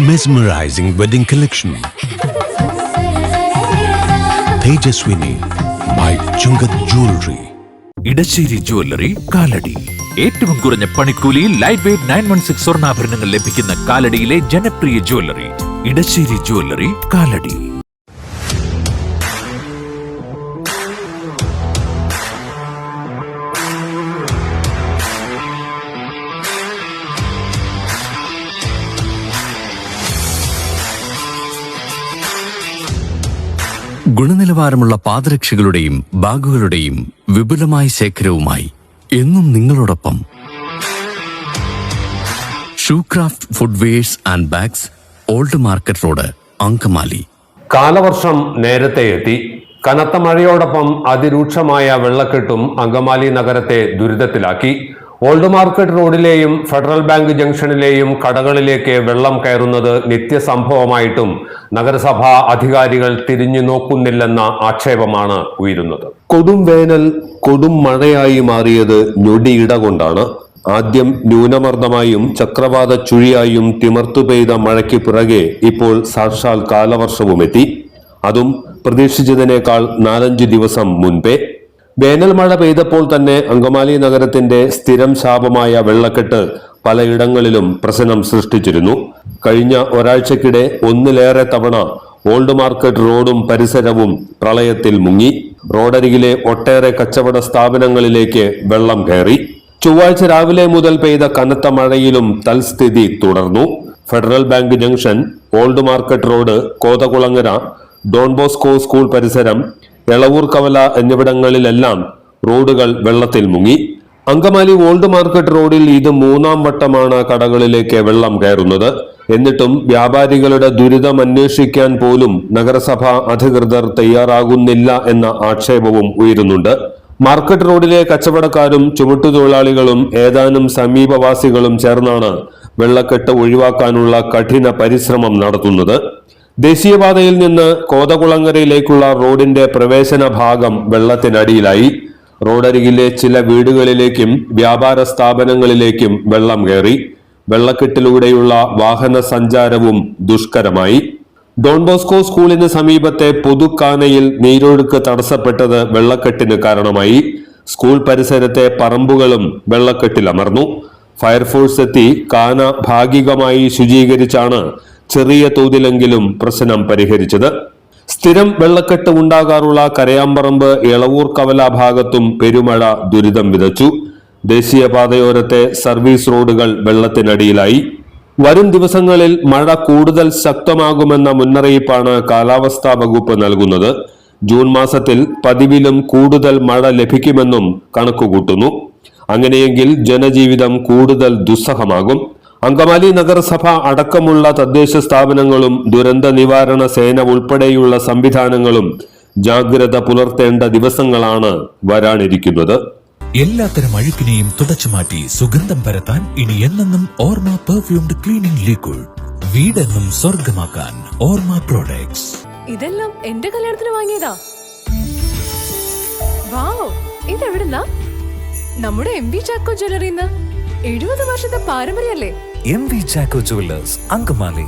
Mesmerizing wedding collection. Tejaswini by Chungat Jewelry. Edassery jewellery Kalady. ഏറ്റവും കുറഞ്ഞ പണിക്കൂലിയിൽ ലൈറ്റ് വെയ്റ്റ് 916 സ്വർണ്ണാഭരണങ്ങൾ ലഭിക്കുന്ന കാലടിയിലെ ജനപ്രിയ ജ്വല്ലറി ഇടശ്ശേരി ജ്വല്ലറി കാലടി. ഗുണനിലവാരമുള്ള പാദരക്ഷകളുടെയും ബാഗുകളുടെയും വിപുലമായ ശേഖരവുമായി എന്നും നിങ്ങളോടൊപ്പം Shoecraft footwears and bags, old market road, Angamaly. കാലവർഷം നേരത്തെ എത്തി. കനത്ത മഴയോടൊപ്പം അതിരൂക്ഷമായ വെള്ളക്കെട്ടും അങ്കമാലി നഗരത്തെ ദുരിതത്തിലാക്കി. ഓൾഡ് മാർക്കറ്റ് റോഡിലെയും ഫെഡറൽ ബാങ്ക് ജംഗ്ഷനിലെയും കടകളിലേക്ക് വെള്ളം കയറുന്നത് നിത്യസംഭവമായിട്ടും നഗരസഭാ അധികാരികൾ തിരിഞ്ഞു നോക്കുന്നില്ലെന്ന ആക്ഷേപമാണ് ഉയരുന്നത്. കൊടും വേനൽ കൊടും മഴയായി മാറിയത് ഞൊടിയിട കൊണ്ടാണ്. ആദ്യം ന്യൂനമർദ്ദമായും ചക്രവാത ചുഴിയായും തിമർത്തു പെയ്ത മഴയ്ക്ക് പിറകെ ഇപ്പോൾ സാക്ഷാൽ കാലവർഷവുമെത്തി. അതും പ്രതീക്ഷിച്ചതിനേക്കാൾ 4-5 ദിവസം മുൻപേ. വേനൽ മഴ പെയ്തപ്പോൾ തന്നെ അങ്കമാലി നഗരത്തിന്റെ സ്ഥിരം ശാപമായ വെള്ളക്കെട്ട് പലയിടങ്ങളിലും പ്രശ്നം സൃഷ്ടിച്ചിരുന്നു. കഴിഞ്ഞ ഒരാഴ്ചക്കിടെ ഒന്നിലേറെ തവണ ഓൾഡ് മാർക്കറ്റ് റോഡും പരിസരവും പ്രളയത്തിൽ മുങ്ങി. റോഡരികിലെ ഒട്ടേറെ കച്ചവട സ്ഥാപനങ്ങളിലേക്ക് വെള്ളം കയറി. ചൊവ്വാഴ്ച രാവിലെ മുതൽ പെയ്ത കനത്ത മഴയിലും തൽസ്ഥിതി തുടർന്നു. Federal Bank junction, old market road, Kothakulangara, Don Bosco school പരിസരം, എളവൂർ കവല എന്നിവിടങ്ങളിലെല്ലാം റോഡുകൾ വെള്ളത്തിൽ മുങ്ങി. അങ്കമാലി ഓൾഡ് മാർക്കറ്റ് റോഡിൽ ഇത് 3-ാം വട്ടമാണ് കടകളിലേക്ക് വെള്ളം കയറുന്നത്. എന്നിട്ടും വ്യാപാരികളുടെ ദുരിതം അന്വേഷിക്കാൻ പോലും നഗരസഭാ അധികൃതർ തയ്യാറാകുന്നില്ല എന്ന ആക്ഷേപവും ഉയരുന്നുണ്ട്. മാർക്കറ്റ് റോഡിലെ കച്ചവടക്കാരും ചുമട്ടുതൊഴിലാളികളും ഏതാനും സമീപവാസികളും ചേർന്നാണ് വെള്ളക്കെട്ട് ഒഴിവാക്കാനുള്ള കഠിന പരിശ്രമം നടത്തുന്നത്. ദേശീയപാതയിൽ നിന്ന് കോതകുളങ്ങരയിലേക്കുള്ള റോഡിന്റെ പ്രവേശന ഭാഗം വെള്ളത്തിനടിയിലായി. റോഡരികിലെ ചില വീടുകളിലേക്കും വ്യാപാര സ്ഥാപനങ്ങളിലേക്കും വെള്ളം കയറി. വെള്ളക്കെട്ടിലൂടെയുള്ള വാഹന സഞ്ചാരവും ദുഷ്കരമായി. ഡോൺ ബോസ്കോ സ്കൂളിന് സമീപത്തെ പൊതുക്കാനയിൽ നീരൊഴുക്ക് തടസ്സപ്പെട്ടത് വെള്ളക്കെട്ടിന് കാരണമായി. സ്കൂൾ പരിസരത്തെ പറമ്പുകളും വെള്ളക്കെട്ടിലമർന്നു. ഫയർഫോഴ്സ് എത്തി കാന ഭാഗികമായി ശുചീകരിച്ചാണ് ചെറിയ തോതിലെങ്കിലും പ്രശ്നം പരിഹരിച്ചത്. സ്ഥിരം വെള്ളക്കെട്ട് ഉണ്ടാകാറുള്ള കരയാമ്പറമ്പ്, എളവൂർ കവല ഭാഗത്തും പെരുമഴ ദുരിതം വിതച്ചു. ദേശീയപാതയോരത്തെ സർവീസ് റോഡുകൾ വെള്ളത്തിനടിയിലായി. വരും ദിവസങ്ങളിൽ മഴ കൂടുതൽ ശക്തമാകുമെന്ന മുന്നറിയിപ്പാണ് കാലാവസ്ഥാ വകുപ്പ് നൽകുന്നത്. ജൂൺ മാസത്തിൽ പതിവിലും കൂടുതൽ മഴ ലഭിക്കുമെന്നും കണക്കുകൂട്ടുന്നു. അങ്ങനെയെങ്കിൽ ജനജീവിതം കൂടുതൽ ദുസ്സഹമാകും. അങ്കമാലി നഗരസഭ അടക്കമുള്ള തദ്ദേശ സ്ഥാപനങ്ങളും ദുരന്ത നിവാരണ സേന ഉൾപ്പെടെയുള്ള സംവിധാനങ്ങളും ജാഗ്രത പുലർത്തേണ്ട ദിവസങ്ങളാണ് വരാനിരിക്കുന്നത്. എല്ലാത്തരം അഴുക്കിനെയും തുടച്ചുമാറ്റി സുഗന്ധം പരത്താൻ ഇനി എന്നെന്നും ഓർമ്മ പെർഫ്യൂംഡ് ക്ലീനിംഗ് ലിക്വിഡ്. വീടെന്നും സ്വർഗമാക്കാൻ ഓർമ്മ പ്രോഡക്ട്സ്. ഇതെല്ലാം എന്റെ കല്യാണത്തിന് വാങ്ങിയതാ. വാവ്, ഇതെവിടുന്നാ? നമ്മുടെ MV ചാക്കോ ജ്വല്ലറിന്ന്. 70 വർഷത്തെ പാരമ്പര്യല്ലേ? MV Chacko jewellers, Angamaly.